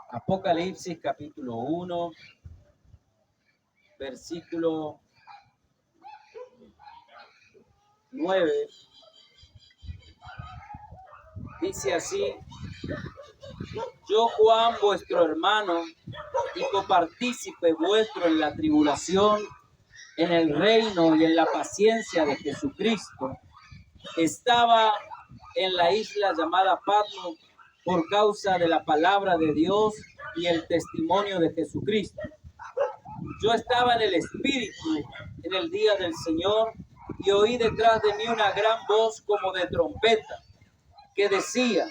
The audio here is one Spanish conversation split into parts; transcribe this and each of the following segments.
Apocalipsis capítulo 1, versículo 9. Dice así: yo, Juan, vuestro hermano y copartícipe vuestro en la tribulación, en el reino y en la paciencia de Jesucristo, estaba en la isla llamada Patmos por causa de la palabra de Dios y el testimonio de Jesucristo. Yo estaba en el Espíritu en el día del Señor y oí detrás de mí una gran voz como de trompeta que decía: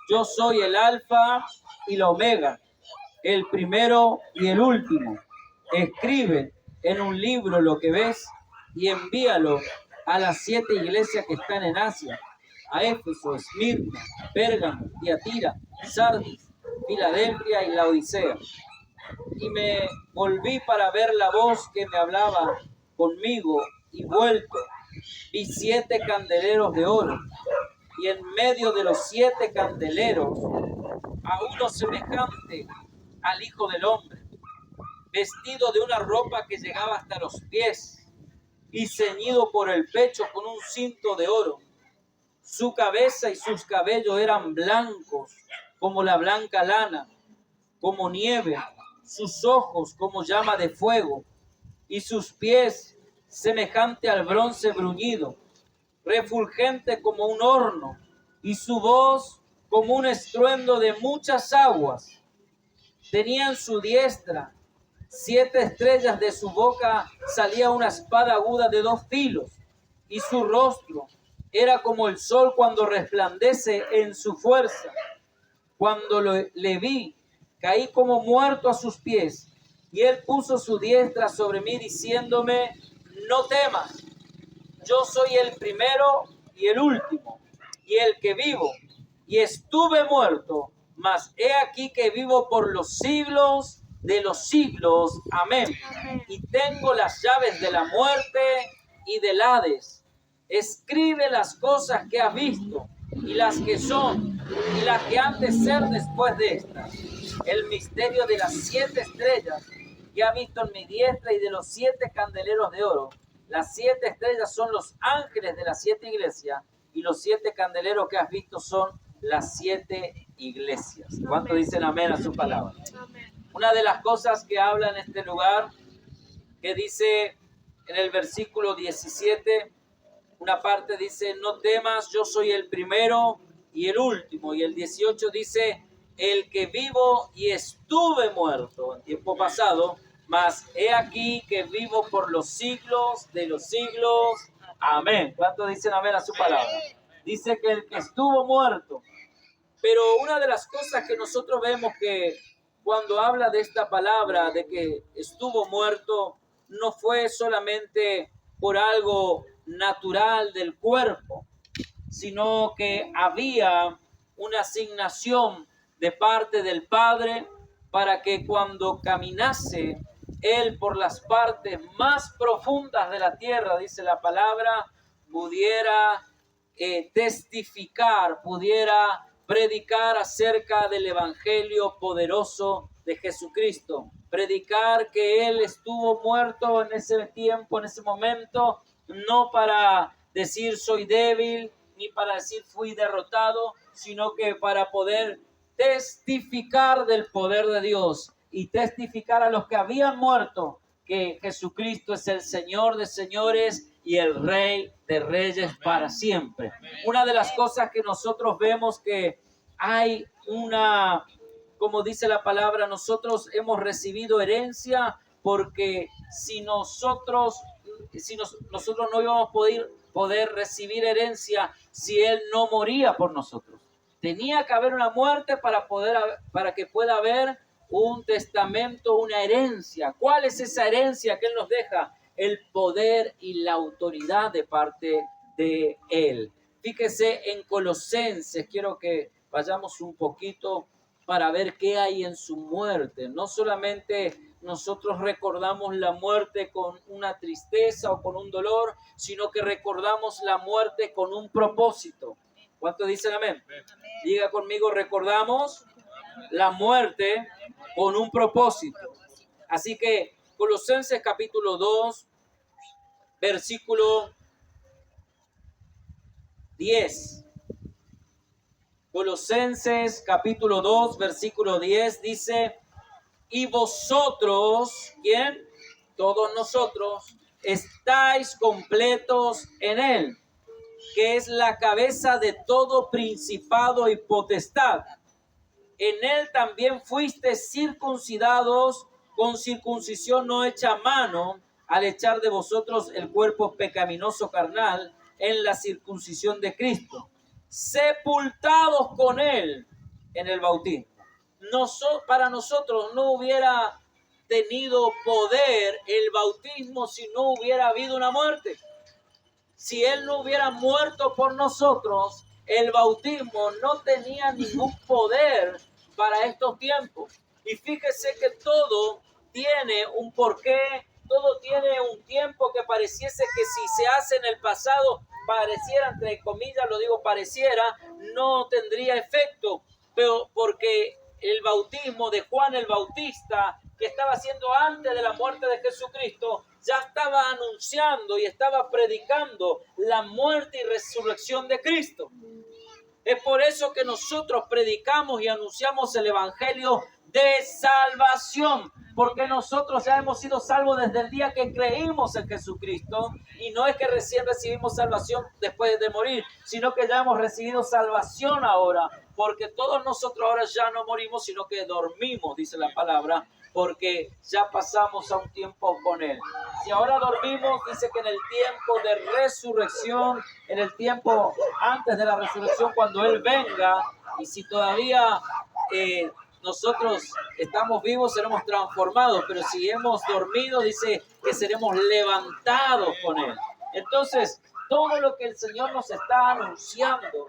yo soy el Alfa y la Omega, el primero y el último. Escribe en un libro lo que ves y envíalo a las 7 iglesias que están en Asia: a Éfeso, Esmirna, Pérgamo, Tiatira, Sardis, Filadelfia y Laodicea. Y me volví para ver la voz que me hablaba conmigo, y vuelto vi 7 candeleros de oro, y en medio de los 7 candeleros a uno semejante al Hijo del Hombre, vestido de una ropa que llegaba hasta los pies y ceñido por el pecho con un cinto de oro. Su cabeza y sus cabellos eran blancos como la blanca lana, como nieve, sus ojos como llama de fuego, y sus pies semejante al bronce bruñido, refulgente como un horno, y su voz como un estruendo de muchas aguas. Tenía en su diestra 7 estrellas, de su boca salía una espada aguda de 2 filos, y su rostro era como el sol cuando resplandece en su fuerza. Cuando le vi, caí como muerto a sus pies, y él puso su diestra sobre mí diciéndome: no temas, yo soy el primero y el último, y el que vivo, y estuve muerto, mas he aquí que vivo por los siglos de los siglos. Amén. Y tengo las llaves de la muerte y del Hades. Escribe las cosas que has visto, y las que son, y las que han de ser después de estas. El misterio de las 7 estrellas que has visto en mi diestra, y de los 7 candeleros de oro. Las 7 estrellas son los ángeles de las 7 iglesias, y los 7 candeleros que has visto son las 7 iglesias. ¿Cuánto dicen amén a su palabra? Amén. Una de las cosas que habla en este lugar, que dice en el versículo 17, una parte dice: no temas, yo soy el primero y el último. Y el 18 dice: el que vivo y estuve muerto en tiempo pasado, mas he aquí que vivo por los siglos de los siglos. Amén. ¿Cuántos dicen amén a su palabra? Dice que el que estuvo muerto. Pero una de las cosas que nosotros vemos, que cuando habla de esta palabra, de que estuvo muerto, no fue solamente por algo natural del cuerpo, sino que había una asignación de parte del Padre para que cuando caminase Él por las partes más profundas de la tierra, dice la palabra, pudiera testificar, pudiera predicar acerca del evangelio poderoso de Jesucristo, predicar que Él estuvo muerto en ese tiempo, en ese momento, no para decir soy débil, ni para decir fui derrotado, sino que para poder testificar del poder de Dios y testificar a los que habían muerto que Jesucristo es el Señor de señores y el Rey de reyes para siempre. Una de las cosas que nosotros vemos, que hay una, como dice la palabra, nosotros hemos recibido herencia, porque si nosotros no íbamos a poder recibir herencia si Él no moría por nosotros. Tenía que haber una muerte para que pueda haber un testamento, una herencia. ¿Cuál es esa herencia que Él nos deja? El poder y la autoridad de parte de Él. Fíjese en Colosenses, quiero que vayamos un poquito para ver qué hay en su muerte. No solamente nosotros recordamos la muerte con una tristeza o con un dolor, sino que recordamos la muerte con un propósito. ¿Cuántos dicen amén? Amén. Diga conmigo: recordamos la muerte con un propósito. Así que Colosenses capítulo 2, versículo 10. Colosenses capítulo 2, versículo 10 dice: y vosotros, ¿quién? Todos nosotros, estáis completos en Él, que es la cabeza de todo principado y potestad. En Él también fuisteis circuncidados con circuncisión no hecha a mano, al echar de vosotros el cuerpo pecaminoso carnal en la circuncisión de Cristo, sepultados con Él en el bautismo. Para nosotros no hubiera tenido poder el bautismo si no hubiera habido una muerte. Si Él no hubiera muerto por nosotros, el bautismo no tenía ningún poder para estos tiempos. Y fíjese que todo tiene un porqué, todo tiene un tiempo que pareciese que si se hace en el pasado, pareciera, entre comillas, lo digo pareciera, no tendría efecto, pero porque el bautismo de Juan el Bautista, que estaba haciendo antes de la muerte de Jesucristo, ya estaba anunciando y estaba predicando la muerte y resurrección de Cristo. Es por eso que nosotros predicamos y anunciamos el evangelio de salvación, porque nosotros ya hemos sido salvos desde el día que creímos en Jesucristo, y no es que recién recibimos salvación después de morir, sino que ya hemos recibido salvación ahora, porque todos nosotros ahora ya no morimos, sino que dormimos, dice la palabra, porque ya pasamos a un tiempo con Él. Si ahora dormimos, dice que en el tiempo de resurrección, en el tiempo antes de la resurrección, cuando Él venga, y si todavía nosotros estamos vivos, seremos transformados, pero si hemos dormido, dice que seremos levantados con Él. Entonces, todo lo que el Señor nos está anunciando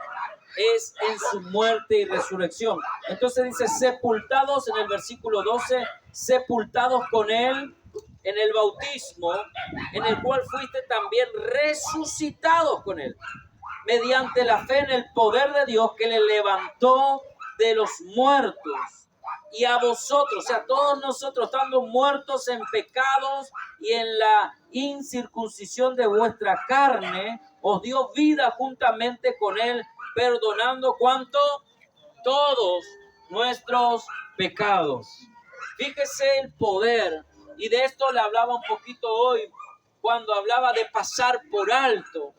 es en su muerte y resurrección. Entonces dice, sepultados en el versículo 12, sepultados con Él en el bautismo, en el cual fuiste también resucitados con Él, mediante la fe en el poder de Dios que le levantó de los muertos. Y a vosotros, o sea, todos nosotros, estando muertos en pecados y en la incircuncisión de vuestra carne, os dio vida juntamente con Él, perdonando ¿cuánto? Todos nuestros pecados. Fíjese el poder, y de esto le hablaba un poquito hoy, cuando hablaba de pasar por alto.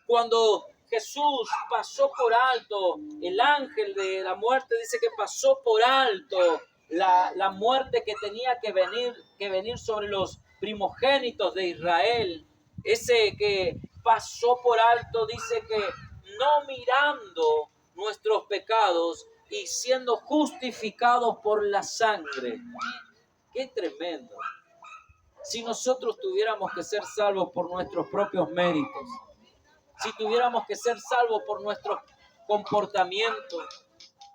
Cuando Jesús pasó por alto, el ángel de la muerte dice que pasó por alto la muerte que tenía que venir sobre los primogénitos de Israel. Ese que pasó por alto dice que no mirando nuestros pecados y siendo justificados por la sangre. ¡Qué tremendo! Si nosotros tuviéramos que ser salvos por nuestros propios méritos, si tuviéramos que ser salvos por nuestros comportamientos,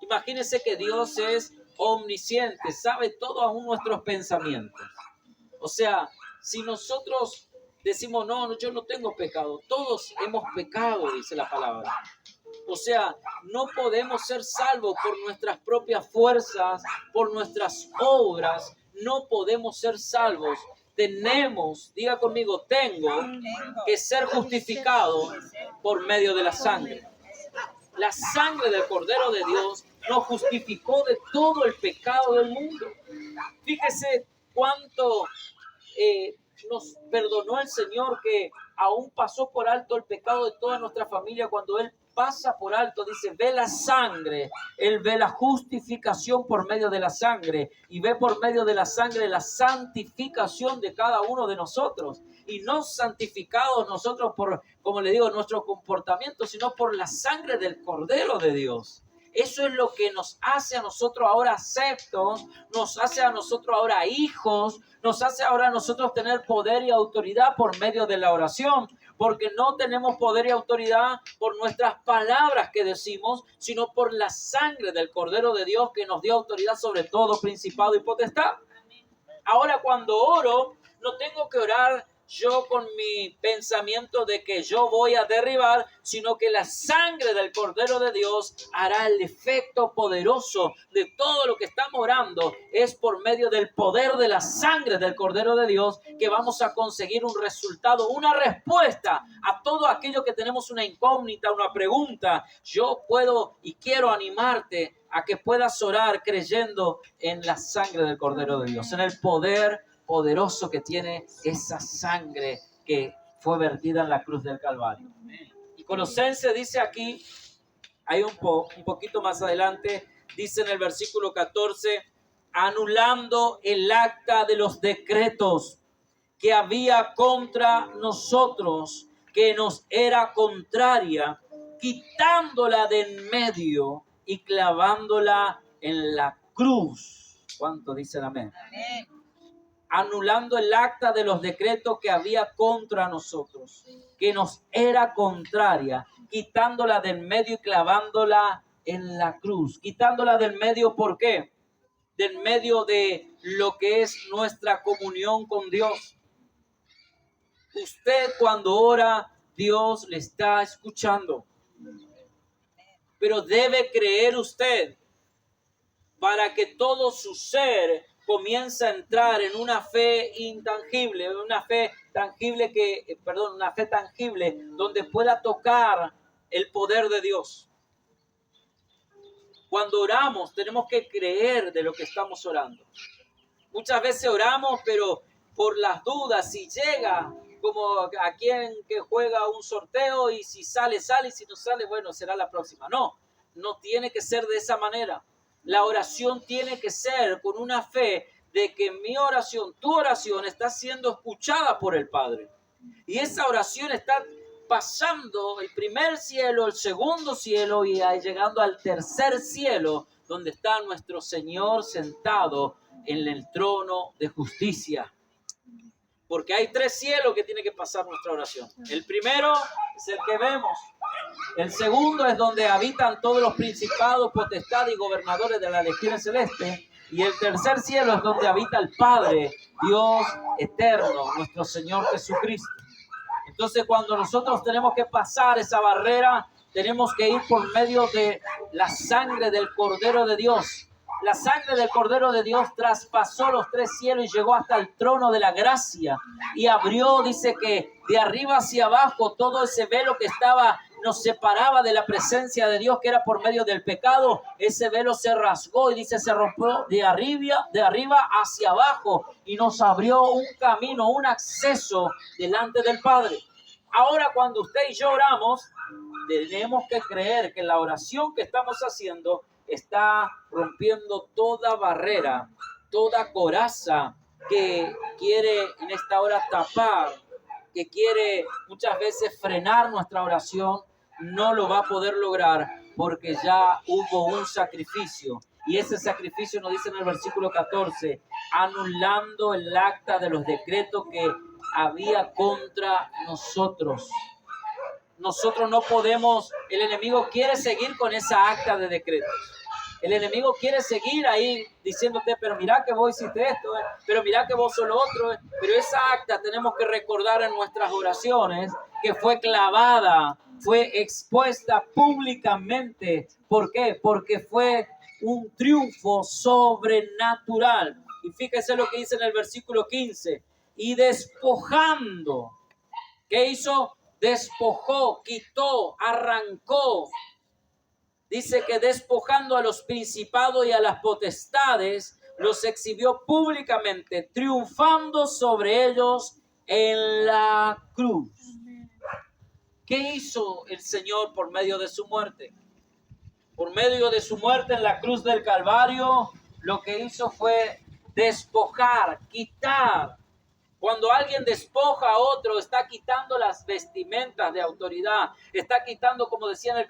imagínense que Dios es omnisciente, sabe todo aún nuestros pensamientos. O sea, si nosotros decimos, no, yo no tengo pecado, todos hemos pecado, dice la palabra. O sea, no podemos ser salvos por nuestras propias fuerzas, por nuestras obras, no podemos ser salvos. Tenemos, diga conmigo, tengo que ser justificado por medio de la sangre. La sangre del Cordero de Dios nos justificó de todo el pecado del mundo. Fíjese cuánto nos perdonó el Señor, que aún pasó por alto el pecado de toda nuestra familia. Cuando Él pasa por alto, dice, ve la sangre. Él ve la justificación por medio de la sangre y ve por medio de la sangre la santificación de cada uno de nosotros. Y no santificados nosotros por, como le digo, nuestro comportamiento, sino por la sangre del Cordero de Dios. Eso es lo que nos hace a nosotros ahora aceptos, nos hace a nosotros ahora hijos, nos hace ahora a nosotros tener poder y autoridad por medio de la oración, porque no tenemos poder y autoridad por nuestras palabras que decimos, sino por la sangre del Cordero de Dios que nos dio autoridad sobre todo principado y potestad. Ahora cuando oro, no tengo que orar yo con mi pensamiento de que yo voy a derribar, sino que la sangre del Cordero de Dios hará el efecto poderoso de todo lo que estamos orando. Es por medio del poder de la sangre del Cordero de Dios que vamos a conseguir un resultado, una respuesta a todo aquello que tenemos una incógnita, una pregunta. Yo puedo y quiero animarte a que puedas orar creyendo en la sangre del Cordero de Dios, en el poder poderoso que tiene esa sangre que fue vertida en la cruz del Calvario. Y Colosenses dice aquí, hay un poquito más adelante, dice en el versículo 14, anulando el acta de los decretos que había contra nosotros, que nos era contraria, quitándola de en medio y clavándola en la cruz. ¿Cuánto dicen amén? Amén. Anulando el acta de los decretos que había contra nosotros, que nos era contraria, quitándola del medio y clavándola en la cruz. Quitándola del medio, ¿por qué? Del medio de lo que es nuestra comunión con Dios. Usted cuando ora, Dios le está escuchando. Pero debe creer usted para que todo su ser comienza a entrar en una fe intangible, una fe tangible una fe tangible donde pueda tocar el poder de Dios. Cuando oramos tenemos que creer de lo que estamos orando. Muchas veces oramos, pero por las dudas, si llega como a quien que juega un sorteo y si sale, sale, y si no sale, bueno, será la próxima. No, no tiene que ser de esa manera. La oración tiene que ser con una fe de que mi oración, tu oración está siendo escuchada por el Padre. Y esa oración está pasando el primer cielo, el segundo cielo y llegando al tercer cielo, donde está nuestro Señor sentado en el trono de justicia. Porque hay 3 cielos que tiene que pasar nuestra oración. El primero es el que vemos. El segundo es donde habitan todos los principados, potestades y gobernadores de la legión celeste. Y el tercer cielo es donde habita el Padre, Dios eterno, nuestro Señor Jesucristo. Entonces, cuando nosotros tenemos que pasar esa barrera, tenemos que ir por medio de la sangre del Cordero de Dios. La sangre del Cordero de Dios traspasó los 3 cielos y llegó hasta el trono de la gracia. Y abrió, dice que de arriba hacia abajo, todo ese velo que nos separaba de la presencia de Dios, que era por medio del pecado. Ese velo se rasgó y dice, se rompió de arriba hacia abajo y nos abrió un camino, un acceso delante del Padre. Ahora, cuando usted y yo oramos, tenemos que creer que la oración que estamos haciendo está rompiendo toda barrera, toda coraza que quiere en esta hora tapar, que quiere muchas veces frenar nuestra oración. No lo va a poder lograr porque ya hubo un sacrificio. Y ese sacrificio nos dice en el versículo 14, anulando el acta de los decretos que había contra nosotros. Nosotros no podemos, el enemigo quiere seguir con esa acta de decretos. El enemigo quiere seguir ahí diciéndote, pero mira que vos hiciste esto, pero mira que vos sos lo otro. Pero esa acta tenemos que recordar en nuestras oraciones que fue clavada, fue expuesta públicamente. ¿Por qué? Porque fue un triunfo sobrenatural. Y fíjese lo que dice en el versículo 15. Y despojando, ¿qué hizo? Despojó, quitó, arrancó. Dice que despojando a los principados y a las potestades, los exhibió públicamente, triunfando sobre ellos en la cruz. ¿Qué hizo el Señor por medio de su muerte? Por medio de su muerte en la cruz del Calvario, lo que hizo fue despojar, quitar. Cuando alguien despoja a otro, está quitando las vestimentas de autoridad, está quitando, como decía en el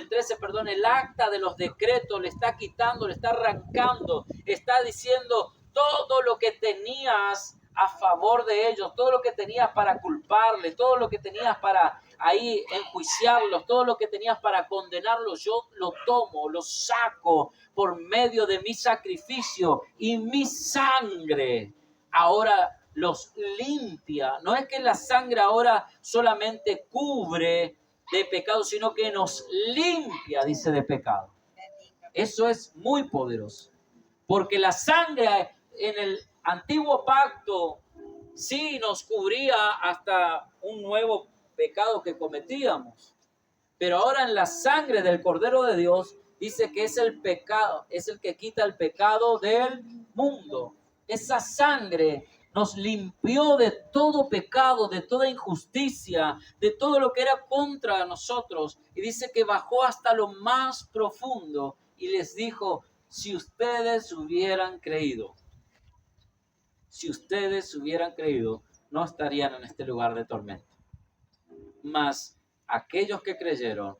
13, el acta de los decretos, le está quitando, le está arrancando, está diciendo todo lo que tenías a favor de ellos, todo lo que tenías para culparles, todo lo que tenías para ahí enjuiciarlos, todo lo que tenías para condenarlos, yo lo tomo, lo saco por medio de mi sacrificio y mi sangre. Ahora los limpia. No es que la sangre ahora solamente cubre de pecado, sino que nos limpia, dice, de pecado. Eso es muy poderoso. Porque la sangre en el antiguo pacto sí nos cubría hasta un nuevo pecado que cometíamos. Pero ahora en la sangre del Cordero de Dios dice que es el pecado, es el que quita el pecado del mundo. Esa sangre nos limpió de todo pecado, de toda injusticia, de todo lo que era contra nosotros. Y dice que bajó hasta lo más profundo y les dijo, si ustedes hubieran creído, no estarían en este lugar de tormento. Mas aquellos que creyeron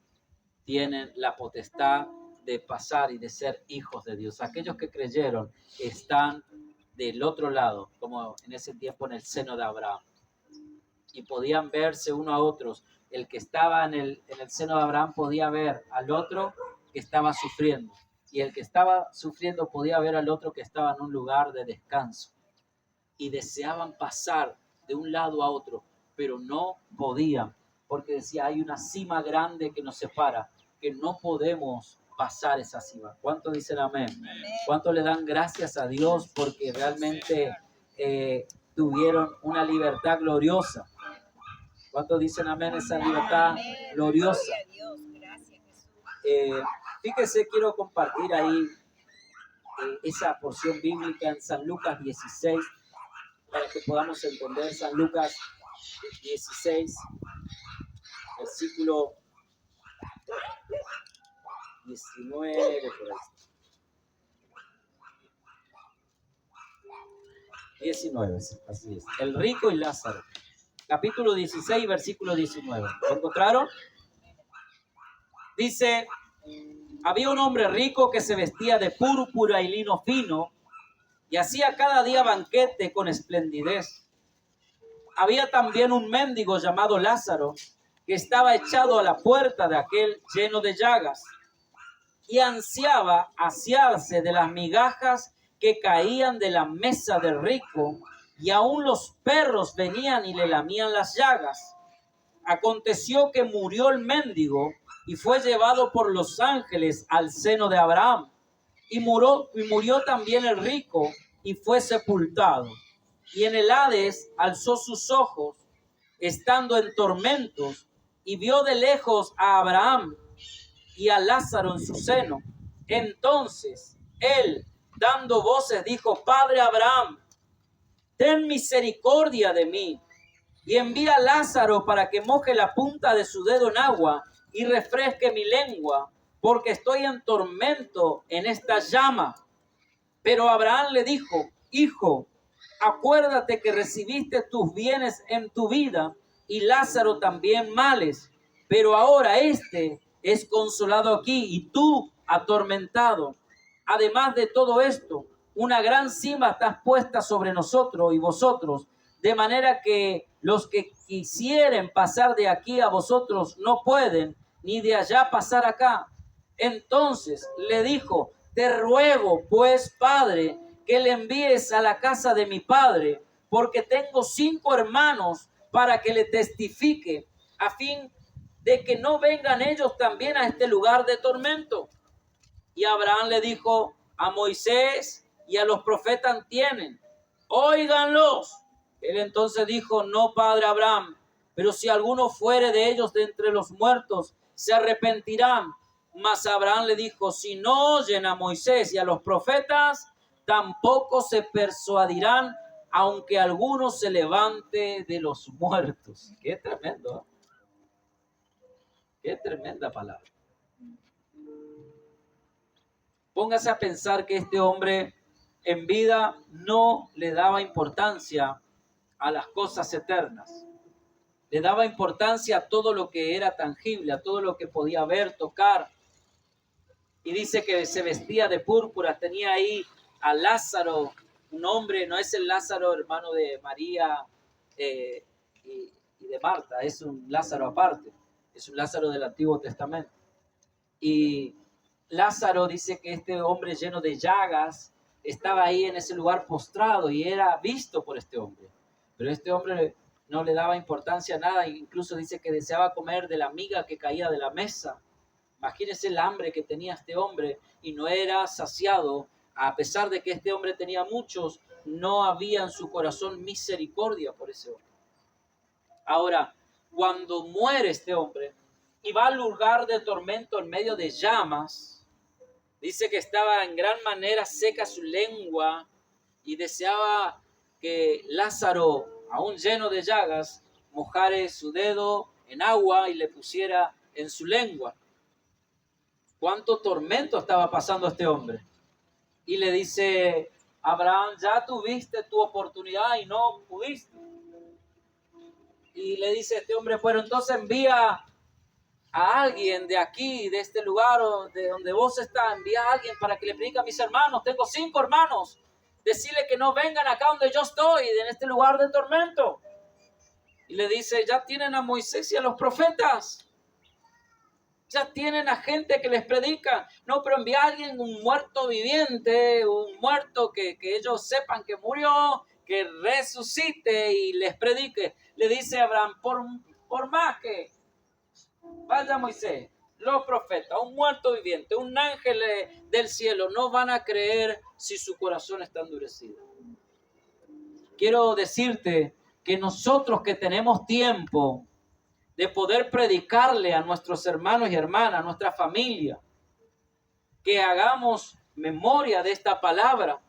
tienen la potestad de pasar y de ser hijos de Dios. Aquellos que creyeron están del otro lado, como en ese tiempo en el seno de Abraham. Y podían verse uno a otros. El que estaba en el seno de Abraham podía ver al otro que estaba sufriendo. Y el que estaba sufriendo podía ver al otro que estaba en un lugar de descanso. Y deseaban pasar de un lado a otro, pero no podían, porque decía, hay una cima grande que nos separa, que no podemos pasar esa cima. ¿Cuántos dicen amén? ¿Cuántos le dan gracias a Dios porque realmente tuvieron una libertad gloriosa? ¿Cuántos dicen amén? Esa libertad gloriosa. Fíjese, quiero compartir ahí esa porción bíblica en San Lucas 16, para que podamos entender. San Lucas 16, versículo 19, por ahí. 19, así es. El rico y Lázaro. Capítulo 16, versículo 19. ¿Lo encontraron? Dice, había un hombre rico que se vestía de púrpura y lino fino y hacía cada día banquete con esplendidez. Había también un mendigo llamado Lázaro que estaba echado a la puerta de aquel lleno de llagas y ansiaba asearse de las migajas que caían de la mesa del rico, y aún los perros venían y le lamían las llagas. Aconteció que murió el mendigo y fue llevado por los ángeles al seno de Abraham. Y murió también el rico y fue sepultado. Y en el Hades alzó sus ojos, estando en tormentos, y vio de lejos a Abraham y a Lázaro en su seno. Entonces él, dando voces, dijo, Padre Abraham, ten misericordia de mí, y envía a Lázaro para que moje la punta de su dedo en agua y refresque mi lengua, porque estoy en tormento en esta llama. Pero Abraham le dijo, Hijo, acuérdate que recibiste tus bienes en tu vida y Lázaro también males, pero ahora este es consolado aquí y tú atormentado. Además de todo esto, una gran cima está puesta sobre nosotros y vosotros, de manera que los que quisieren pasar de aquí a vosotros no pueden, ni de allá pasar acá. Entonces le dijo, te ruego, pues, Padre, que le envíes a la casa de mi padre, porque tengo 5 hermanos, para que le testifique, a fin de que no vengan ellos también a este lugar de tormento. Y Abraham le dijo, a Moisés y a los profetas tienen, óiganlos. Él entonces dijo, no, padre Abraham, pero si alguno fuere de ellos de entre los muertos, se arrepentirán. Mas Abraham le dijo, si no oyen a Moisés y a los profetas, tampoco se persuadirán, aunque alguno se levante de los muertos. Qué tremendo, ¿eh? Qué tremenda palabra. Póngase a pensar que este hombre en vida no le daba importancia a las cosas eternas. Le daba importancia a todo lo que era tangible, a todo lo que podía ver, tocar. Y dice que se vestía de púrpura, tenía ahí a Lázaro, un hombre, no es el Lázaro hermano de María y de Marta, es un Lázaro aparte, es un Lázaro del Antiguo Testamento. Y Lázaro dice que este hombre lleno de llagas estaba ahí en ese lugar postrado y era visto por este hombre. Pero este hombre no le daba importancia a nada, incluso dice que deseaba comer de la miga que caía de la mesa. Imagínense el hambre que tenía este hombre y no era saciado. A pesar de que este hombre tenía muchos, no había en su corazón misericordia por ese hombre. Ahora, cuando muere este hombre y va al lugar de tormento en medio de llamas, dice que estaba en gran manera seca su lengua y deseaba que Lázaro, aún lleno de llagas, mojara su dedo en agua y le pusiera en su lengua. ¿Cuánto tormento estaba pasando este hombre? Y le dice, Abraham, ya tuviste tu oportunidad y no pudiste. Y le dice este hombre, pero entonces envía a alguien de aquí, de este lugar, o de donde vos estás, envía a alguien para que le predique a mis hermanos. Tengo 5 hermanos. Decirle que no vengan acá donde yo estoy, en este lugar de tormento. Y le dice, ya tienen a Moisés y a los profetas. Ya tienen a gente que les predica. No, pero envía a alguien, un muerto viviente, un muerto que ellos sepan que murió, que resucite y les predique. Le dice a Abraham, por más que vaya Moisés, los profetas, un muerto viviente, un ángel del cielo, no van a creer si su corazón está endurecido. Quiero decirte que nosotros que tenemos tiempo de poder predicarle a nuestros hermanos y hermanas, a nuestra familia, que hagamos memoria de esta palabra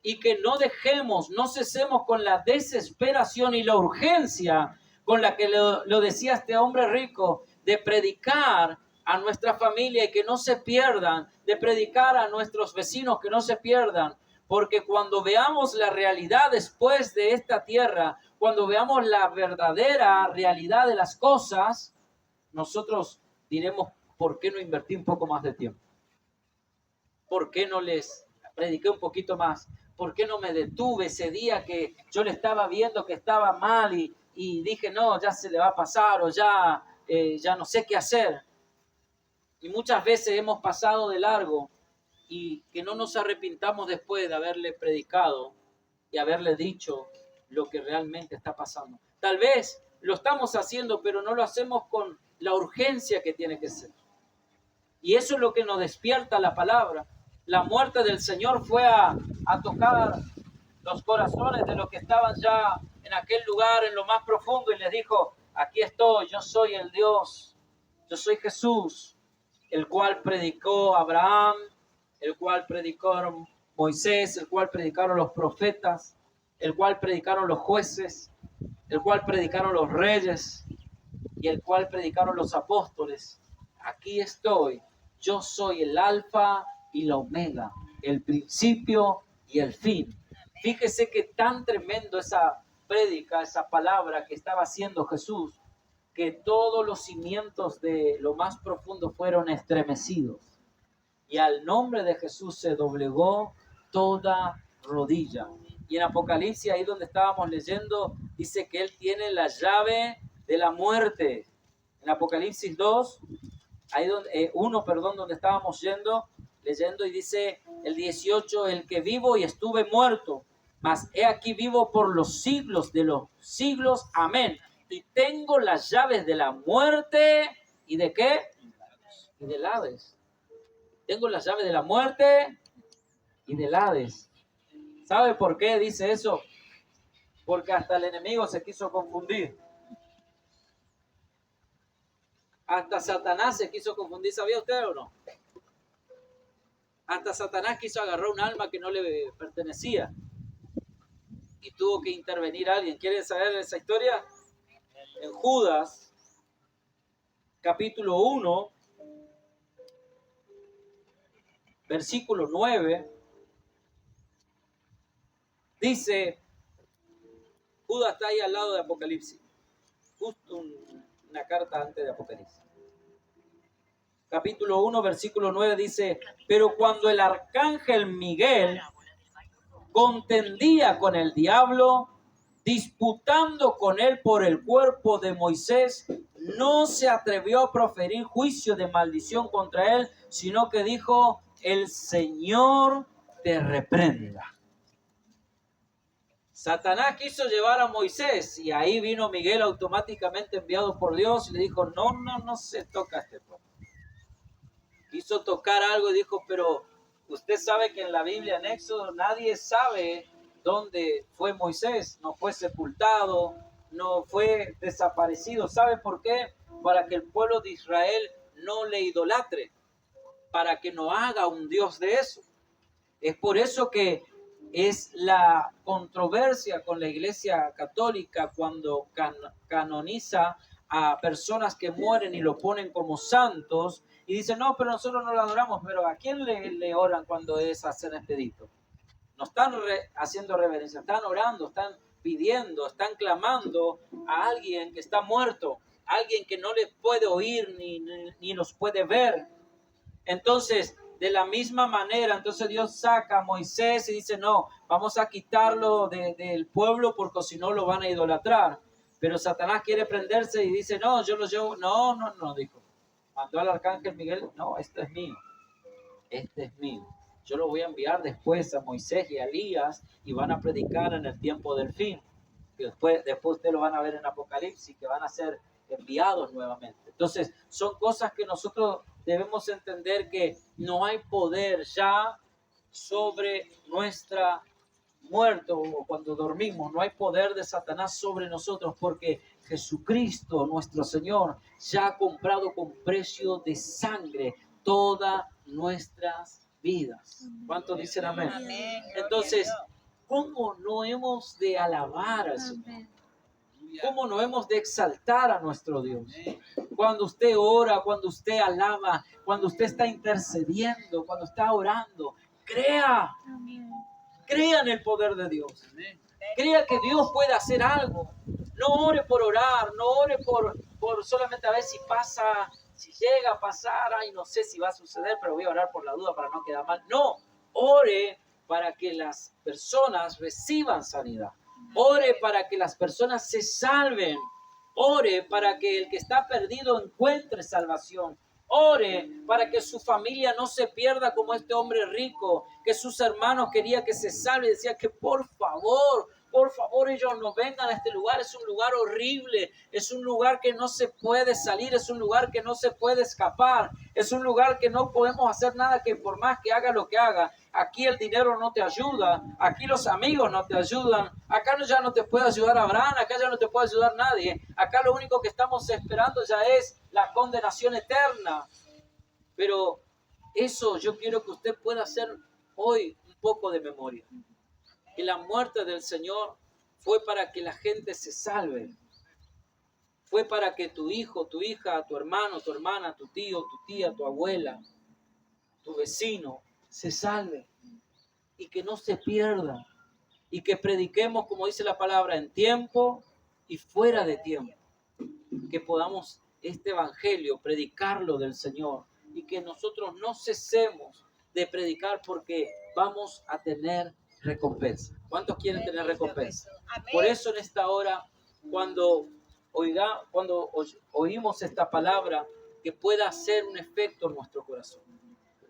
y que no dejemos, no cesemos con la desesperación y la urgencia con la que lo decía este hombre rico, de predicar a nuestra familia y que no se pierdan, de predicar a nuestros vecinos que no se pierdan, porque cuando veamos la realidad después de esta tierra, cuando veamos la verdadera realidad de las cosas, nosotros diremos, ¿por qué no invertí un poco más de tiempo? ¿Por qué no les prediqué un poquito más? ¿Por qué no me detuve ese día que yo le estaba viendo que estaba mal y dije, no, ya se le va a pasar o ya no sé qué hacer? Y muchas veces hemos pasado de largo y que no nos arrepintamos después de haberle predicado y haberle dicho lo que realmente está pasando. Tal vez lo estamos haciendo, pero no lo hacemos con la urgencia que tiene que ser. Y eso es lo que nos despierta la palabra. La muerte del Señor fue a tocar los corazones de los que estaban ya en aquel lugar, en lo más profundo, y les dijo, aquí estoy, yo soy el Dios, yo soy Jesús, el cual predicó Abraham, el cual predicaron Moisés, el cual predicaron los profetas, el cual predicaron los jueces, el cual predicaron los reyes y el cual predicaron los apóstoles. Aquí estoy, yo soy el alfa y la omega, el principio y el fin. Fíjese que tan tremendo esa prédica, esa palabra que estaba haciendo Jesús, que todos los cimientos de lo más profundo fueron estremecidos. Y al nombre de Jesús se doblegó toda rodilla. Y en Apocalipsis, ahí donde estábamos leyendo, dice que Él tiene la llave de la muerte. En Apocalipsis 2, ahí donde, donde estábamos leyendo, y dice el 18, el que vivo y estuve muerto, mas he aquí vivo por los siglos de los siglos. Amén. Y tengo las llaves de la muerte, ¿y de qué? Y del Hades. Tengo las llaves de la muerte y del Hades. ¿Sabe por qué dice eso? Porque hasta el enemigo se quiso confundir. Hasta Satanás se quiso confundir. ¿Sabía usted o no? Hasta Satanás quiso agarrar un alma que no le pertenecía. Y tuvo que intervenir alguien. ¿Quieren saber esa historia? En Judas, capítulo 1, versículo 9, dice, Judas está ahí al lado de Apocalipsis, justo una carta antes de Apocalipsis. Capítulo 1, versículo 9 dice, pero cuando el arcángel Miguel contendía con el diablo, disputando con él por el cuerpo de Moisés, no se atrevió a proferir juicio de maldición contra él, sino que dijo, el Señor te reprenda. Satanás quiso llevar a Moisés y ahí vino Miguel automáticamente enviado por Dios y le dijo, no se toca este pueblo. Quiso tocar algo y dijo, pero usted sabe que en la Biblia, en Éxodo, nadie sabe dónde fue Moisés. No fue sepultado, no fue desaparecido. ¿Sabe por qué? Para que el pueblo de Israel no le idolatre, para que no haga un Dios de eso. Es por eso que es la controversia con la Iglesia Católica cuando canoniza a personas que mueren y lo ponen como santos y dicen, no, pero nosotros no lo adoramos, pero ¿a quién le oran cuando es a ser expedito? No están haciendo reverencia, están orando, están pidiendo, están clamando a alguien que está muerto, alguien que no les puede oír ni los puede ver. Entonces, de la misma manera, entonces Dios saca a Moisés y dice, no, vamos a quitarlo del pueblo porque si no lo van a idolatrar. Pero Satanás quiere prenderse y dice, no, yo lo llevo. No, dijo. Mandó al arcángel Miguel, no, este es mío. Este es mío. Yo lo voy a enviar después a Moisés y a Elías y van a predicar en el tiempo del fin. Y después ustedes lo van a ver en Apocalipsis, que van a ser enviados nuevamente. Entonces, son cosas que nosotros debemos entender que no hay poder ya sobre nuestra muerte o cuando dormimos. No hay poder de Satanás sobre nosotros porque Jesucristo, nuestro Señor, ya ha comprado con precio de sangre todas nuestras vidas. ¿Cuántos dicen amén? Amén. Entonces, ¿cómo no hemos de alabar al Señor? ¿Cómo no hemos de exaltar a nuestro Dios? Cuando usted ora, cuando usted alaba, cuando usted está intercediendo, cuando está orando, crea en el poder de Dios. Crea que Dios puede hacer algo. No ore por orar, no ore por solamente a ver si pasa, si llega a pasar, ay, no sé si va a suceder, pero voy a orar por la duda para no quedar mal. No, ore para que las personas reciban sanidad. Ore para que las personas se salven. Ore para que el que está perdido encuentre salvación. Ore para que su familia no se pierda como este hombre rico, que sus hermanos querían que se salve y decía que por favor ellos no vengan a este lugar. Es un lugar horrible, es un lugar que no se puede salir, es un lugar que no se puede escapar, es un lugar que no podemos hacer nada que por más que haga lo que haga. Aquí el dinero no te ayuda, aquí los amigos no te ayudan, acá ya no te puede ayudar Abraham, acá ya no te puede ayudar nadie, acá lo único que estamos esperando ya es la condenación eterna. Pero eso yo quiero que usted pueda hacer hoy un poco de memoria, que la muerte del Señor fue para que la gente se salve, fue para que tu hijo, tu hija, tu hermano, tu hermana, tu tío, tu tía, tu abuela, tu vecino, se salve y que no se pierda y que prediquemos, como dice la palabra, en tiempo y fuera de tiempo, que podamos este evangelio, predicarlo del Señor y que nosotros no cesemos de predicar porque vamos a tener recompensa. ¿Cuántos quieren tener recompensa? Por eso en esta hora, cuando oímos esta palabra, que pueda hacer un efecto en nuestro corazón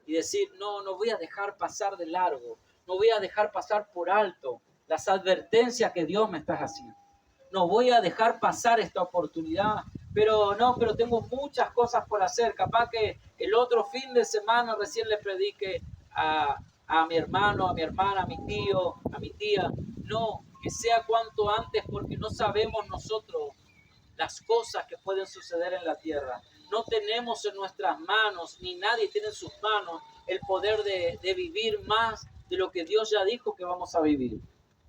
y decir, no voy a dejar pasar de largo, no voy a dejar pasar por alto las advertencias que Dios me está haciendo. No voy a dejar pasar esta oportunidad, pero tengo muchas cosas por hacer. Capaz que el otro fin de semana recién le predique a mi hermano, a mi hermana, a mi tío, a mi tía. No, que sea cuanto antes porque no sabemos nosotros las cosas que pueden suceder en la tierra. No tenemos en nuestras manos, ni nadie tiene en sus manos el poder de vivir más de lo que Dios ya dijo que vamos a vivir.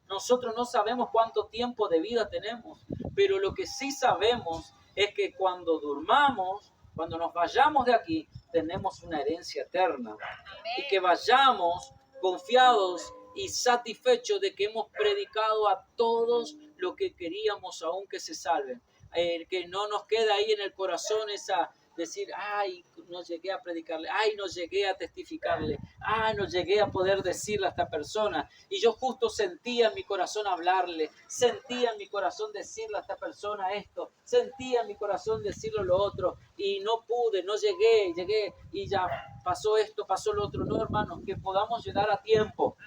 Nosotros no sabemos cuánto tiempo de vida tenemos, pero lo que sí sabemos es que cuando durmamos, cuando nos vayamos de aquí, tenemos una herencia eterna. Y que vayamos confiados y satisfechos de que hemos predicado a todos lo que queríamos aún que se salven. Que no nos queda ahí en el corazón esa decir, ay, no llegué a predicarle, ay, no llegué a testificarle, ay, no llegué a poder decirle a esta persona. Y yo justo sentía en mi corazón hablarle, sentía en mi corazón decirle a esta persona esto, sentía en mi corazón decirle lo otro, y no pude, no llegué y ya pasó esto, pasó lo otro. No, hermanos, que podamos llegar a tiempo.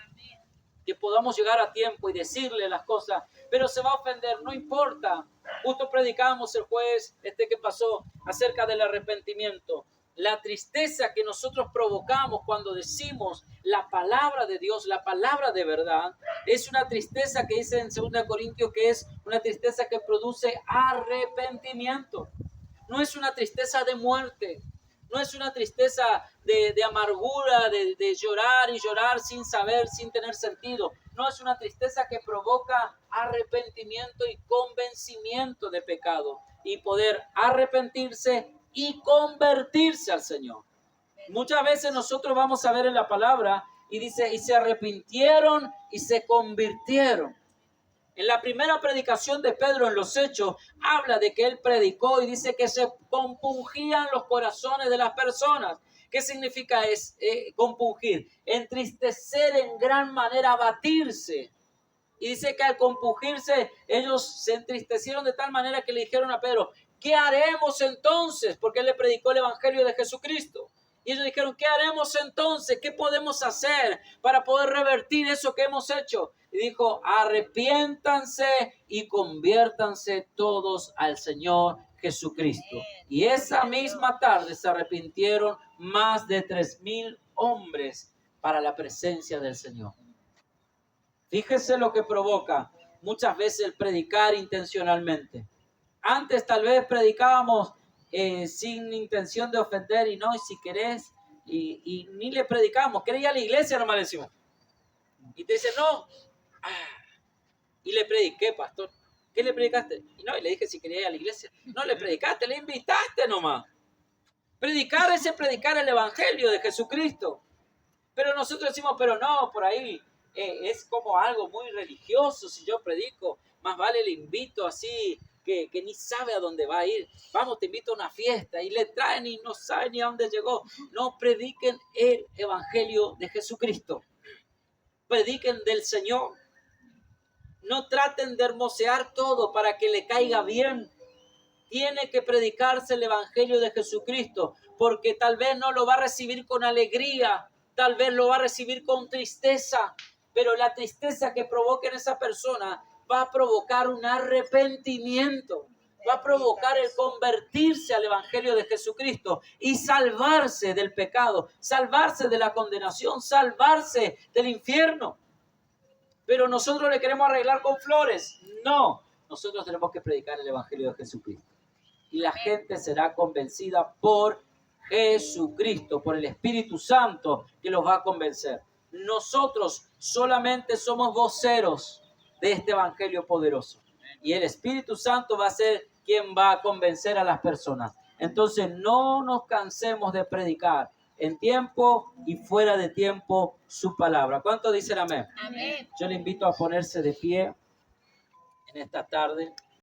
que podamos llegar a tiempo y decirle las cosas, pero se va a ofender, no importa. Justo predicamos el jueves que pasó acerca del arrepentimiento. La tristeza que nosotros provocamos cuando decimos la palabra de Dios, la palabra de verdad, es una tristeza que dice en 2 Corintios que es una tristeza que produce arrepentimiento. No es una tristeza de muerte, no es una tristeza de amargura, de llorar y llorar sin saber, sin tener sentido. No es una tristeza que provoca arrepentimiento y convencimiento de pecado y poder arrepentirse y convertirse al Señor. Muchas veces nosotros vamos a ver en la palabra y dice, y se arrepintieron y se convirtieron. En la primera predicación de Pedro en los Hechos, habla de que él predicó y dice que se compungían los corazones de las personas. ¿Qué significa compungir? Entristecer en gran manera, abatirse. Y dice que al compungirse, ellos se entristecieron de tal manera que le dijeron a Pedro, ¿qué haremos entonces? Porque él le predicó el Evangelio de Jesucristo. Y ellos dijeron, ¿qué haremos entonces? ¿Qué podemos hacer para poder revertir eso que hemos hecho? Y dijo, arrepiéntanse y conviértanse todos al Señor Jesucristo. Y esa misma tarde se arrepintieron más de 3,000 hombres para la presencia del Señor. Fíjese lo que provoca muchas veces el predicar intencionalmente. Antes tal vez predicábamos sin intención de ofender y si querés, y ni le predicamos. ¿Querés ir a la iglesia? Nomás le decimos. Y te dice, no. Y le prediqué, pastor. ¿Qué le predicaste? Y le dije si quería ir a la iglesia. No le predicaste, le invitaste nomás. Predicar es predicar el Evangelio de Jesucristo. Pero nosotros decimos, pero no, por ahí es como algo muy religioso. Si yo predico, más vale le invito así, que ni sabe a dónde va a ir. Vamos, te invito a una fiesta y le traen y no sabe ni a dónde llegó. No, prediquen el Evangelio de Jesucristo. Prediquen del Señor. No traten de hermosear todo para que le caiga bien. Tiene que predicarse el Evangelio de Jesucristo, porque tal vez no lo va a recibir con alegría, tal vez lo va a recibir con tristeza, pero la tristeza que provoque en esa persona va a provocar un arrepentimiento, va a provocar el convertirse al Evangelio de Jesucristo y salvarse del pecado, salvarse de la condenación, salvarse del infierno. Pero nosotros le queremos arreglar con flores. No, nosotros tenemos que predicar el Evangelio de Jesucristo. Y la gente será convencida por Jesucristo, por el Espíritu Santo que los va a convencer. Nosotros solamente somos voceros de este Evangelio poderoso. Y el Espíritu Santo va a ser quien va a convencer a las personas. Entonces no nos cansemos de predicar en tiempo y fuera de tiempo su palabra. ¿Cuántos dicen amén? Amén. Yo le invito a ponerse de pie en esta tarde.